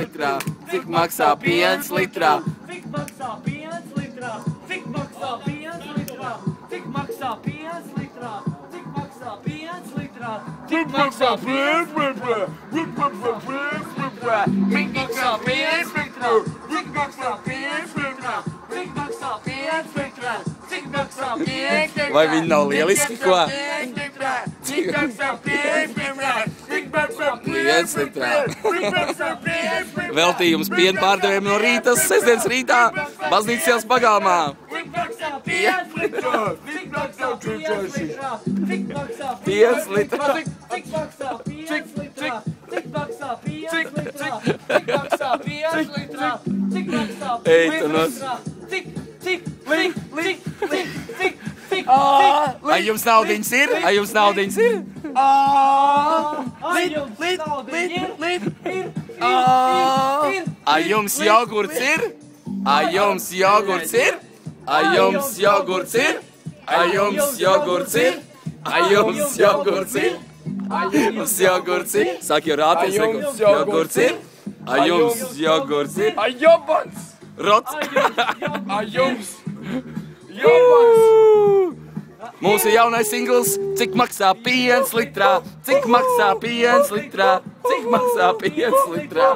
litrā? Cik maksā piens litrā? Cik maksā piens litrā? Cik maksā piens litrā? Cik maksā piens litrā? Cik maksā piens litrā? Cik maksā piens litrā? Cik maksā piens litrā? Cik maksā piens litrā? Cik maksā piens litrā? Cik maksā piens litrā? Cik maksā piens litrā? Vai viņi nav lieliski, ko? Cik maksā piens litrā? Cik maksā Piens litrā. Cik maksā piens litrā? Veltījums piena pārdevējiem no rīta, sestdienas rītā, baznīcas ielas pagalmā. Cik maksā piens litrā? Cik maksā piens litrā? Cik maksā Piens litrā. Cik maksā piens litrā? Cik maksā piens litrā? Cik maksā piens litrā? Cik maksā Ei, piens tu nos- litrā? Cik Ai, jums naudiņas ir? Ai, jums naudiņas ir? Ai, jums jogurts ir? Ai, jums jogurts ir? Ai, jums jogurts ir? Ai, jums jogurts ir? Ai, jums jogurts ir? Ai, jums jogurts ir? Saka, jau rāties, jogurts ir? Ai, jums jogurts ir? Ai, jobans! Rots! Ai, jums! Jobans! Mūsu jaunais singls, cik maksā piens litrā? Cik maksā piens litrā? Cik maksā piens litrā?